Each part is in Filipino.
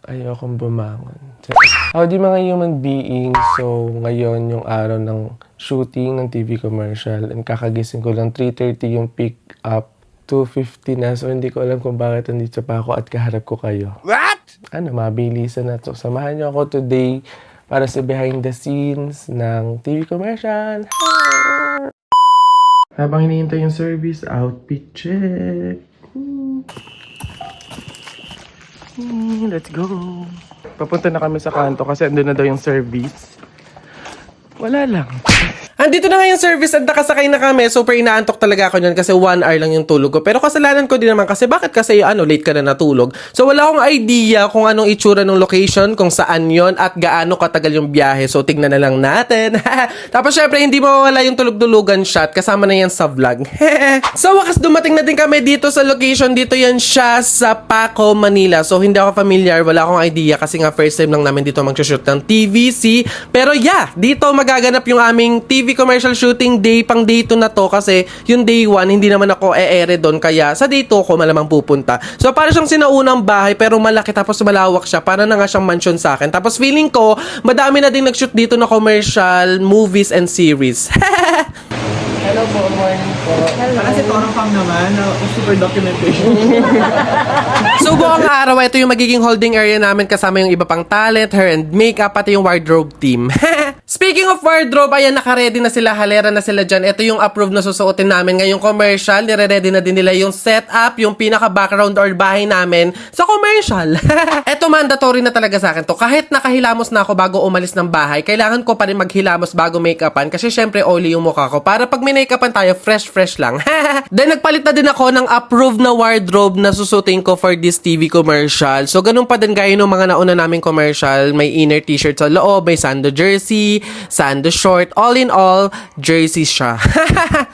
Ayokong bumangon. Howdy mga human beings. So, ngayon yung araw ng shooting ng TV commercial. And kakagising ko lang 3:30 yung pick up. 2:50 na. So, hindi ko alam kung bakit nandito pa ako at kaharap ko kayo. What? Mabilisan na to. Samahan niyo ako today para sa behind the scenes ng TV commercial. Habang hinihintay yung service, outfit check. Let's go. Papunta na kami sa kanto kasi andun na daw yung service. Wala lang. Andito na nga yung service at nakasakay na kami. Super inaantok talaga ako nyan kasi 1 hour lang yung tulog ko. Pero kasalanan ko din naman kasi bakit kasi late ka na natulog. So wala akong idea kung anong itsura ng location, kung saan yon at gaano katagal yung biyahe. So tignan na lang natin. Tapos syempre hindi mawawala yung tulog-tulugan shot. Kasama na yan sa vlog. So wakas dumating na din kami dito sa location. Dito yan siya sa Paco, Manila. So hindi ako familiar. Wala akong idea kasi nga first time lang namin dito mag-shoot ng TVC. Pero yeah, dito magaganap yung aming TV commercial shooting day, pang day 2 na to kasi yung day 1 hindi naman ako e-ere doon kaya sa day 2 ako malamang pupunta. So para siyang sinaunang bahay pero malaki tapos malawak siya, para na nga siyang mansion sa akin. Tapos feeling ko madami na din nag-shoot dito na commercial, movies and series. Hello po, morning po. Kasi Torang Pang naman, super documentation. So buong araw, ito yung magiging holding area namin kasama yung iba pang talent, hair and makeup, pati yung wardrobe team. Speaking of wardrobe, ayan, naka-ready na sila, halera na sila dyan. Ito yung approved na susuotin namin ngayong commercial. Nire-ready na din nila yung setup, yung pinaka-background or bahay namin sa commercial. Ito mandatory na talaga sa akin to. Kahit nakahilamos na ako bago umalis ng bahay, kailangan ko pa rin maghilamos bago make-upan kasi syempre oily yung mukha ko. Para pag may make-upan tayo, fresh lang. Then nagpalit na din ako ng approved na wardrobe na susutin ko for this TV commercial. So ganun pa din gaya ng mga nauna naming commercial. May inner t-shirt sa loob, may sando jersey, sando short, all in all, jersey siya.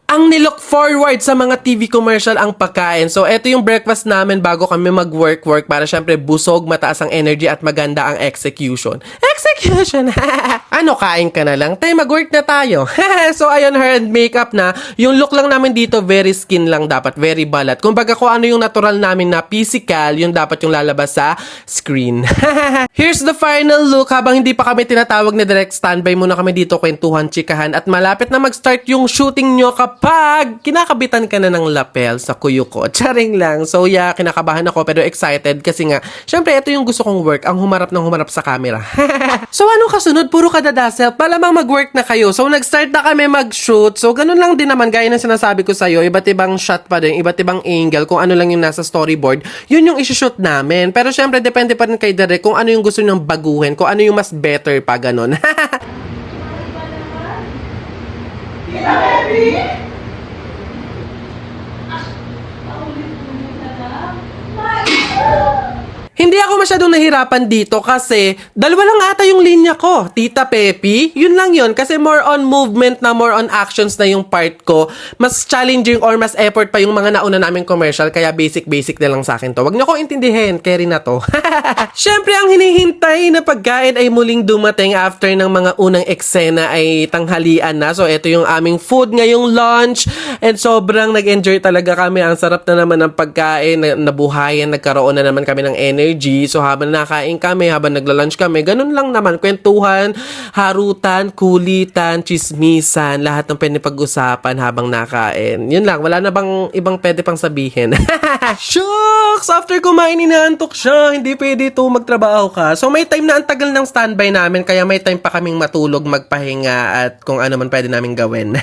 Ang nilook forward sa mga TV commercial ang pagkain. So eto yung breakfast namin bago kami mag-work para syempre busog, mataas ang energy at maganda ang execution. Kain ka na lang? Tay, mag-work na tayo. So ayun, hair and makeup na. Yung look lang namin dito, very skin lang dapat, very balat. Kumbaga kung ano yung natural namin na physical, yung dapat yung lalabas sa screen. Here's the final look. Habang hindi pa kami tinatawag ni direct, standby muna kami dito, kwentuhan, chikahan, at malapit na mag-start yung shooting nyo kapag kinakabitan ka na ng lapel sa kuyo ko. Charing lang. So yeah, kinakabahan ako pero excited kasi nga, syempre ito yung gusto kong work, ang humarap sa camera. So anong kasunod? Puro kadadasel. Malamang mag-work na kayo. So nag-start na kami mag-shoot. So ganun lang din naman, gaya ng sinasabi ko sa'yo, iba't ibang shot pa din, iba't ibang angle, kung ano lang yung nasa storyboard, yun yung isi-shoot namin. Pero syempre, depende pa rin kay Derek kung ano yung gusto niyang baguhin, kung ano yung mas better pa, ganun. Hindi ako masyadong nahirapan dito kasi dalawa lang ata yung linya ko. Tita Pepe, yun lang yun. Kasi more on movement na, more on actions na yung part ko. Mas challenging or mas effort pa yung mga nauna naming commercial. Kaya basic na lang sa akin to. Wag niyo ko intindihin, carry na to. Siyempre, ang hinihintay na pagkain ay muling dumating after ng mga unang eksena ay tanghalian na. So, ito yung aming food ngayong lunch. And sobrang nag-enjoy talaga kami. Ang sarap na naman ng pagkain. Nabuhayan, nagkaroon na naman kami ng energy. So habang nakain kami, habang nagla-lunch kami, ganun lang naman, kwentuhan, harutan, kulitan, chismisan, lahat ng pwede pag-usapan habang nakain. Yun lang, wala na bang ibang pwede pang sabihin? Shucks! After kumain, inaantok siya. Hindi pwede ito, magtrabaho ka. So may time na ang tagal ng standby namin, kaya may time pa kaming matulog, magpahinga, at kung ano man pwede namin gawin.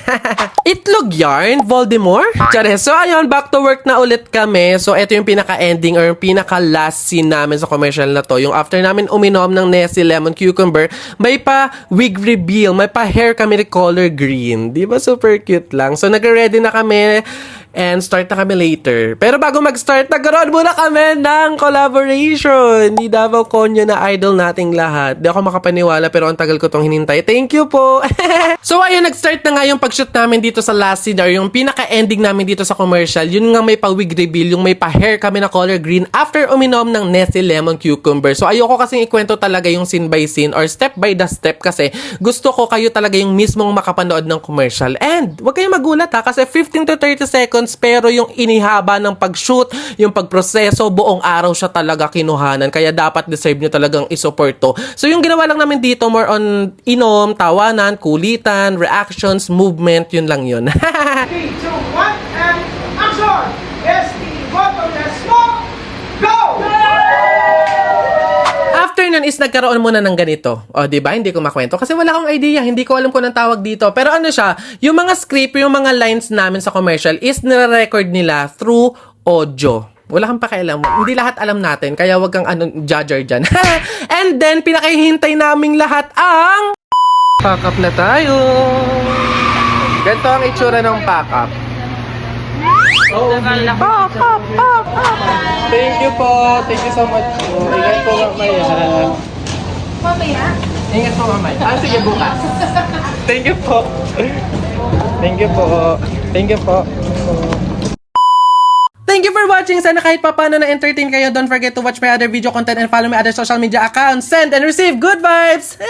Itlog yarn, Voldemort? Chares. So ayun, back to work na ulit kami. So ito yung pinaka-ending or yung pinaka-last scene namin sa commercial na to. Yung after namin uminom ng Nestle Lemon Cucumber, may pa wig reveal, may pa hair kami ni color green. Di ba super cute lang? So nag-ready na kami and start na kami later. Pero bago mag-start, nagkaroon muna kami ng collaboration. Ni Davao Conyo na idol nating lahat. Di ako makapaniwala pero ang tagal ko tong hinintay. Thank you po! So ayun, nag-start na nga yung pag-shoot namin dito sa last scene or yung pinaka-ending namin dito sa commercial. Yun nga may pa-wig reveal, yung may pa-hair kami na color green after uminom ng Nestle Lemon Cucumber. So ayoko kasing ikwento talaga yung scene by scene or step by the step kasi gusto ko kayo talaga yung mismong makapanood ng commercial. And wag kayong magulat ha kasi 15 to 30 seconds seconds, pero yung inihaba ng pag-shoot, yung pagproseso, buong araw siya talaga kinuhanan. Kaya dapat deserve nyo talagang isupport to. So yung ginawa lang namin dito, more on inom, tawanan, kulitan, reactions, movement, yun lang yun. 3, 2, 1, and action! Yes, the bottom, let's go! After nun is nagkaroon muna ng ganito. O, di ba? Hindi ko makwento. Kasi wala akong idea. Hindi ko alam kung anong tawag dito. Pero ano siya, yung mga script, yung mga lines namin sa commercial is nire-record nila through audio. Wala kang pakialam. Hindi lahat alam natin. Kaya wag kang judger dyan. And then, pinakihintay naming lahat ang... Pack up na tayo. Ganito ang itsura ng pack up. Pack up. Thank you po. Thank you so much po. Ingat po mamaya. Mamaya? Ingat po mamaya. Sige, bukas. Thank you po. Thank you po. Thank you po. Thank you for watching. Sana kahit papano na-entertain kayo. Don't forget to watch my other video content and follow my other social media accounts. Send and receive good vibes.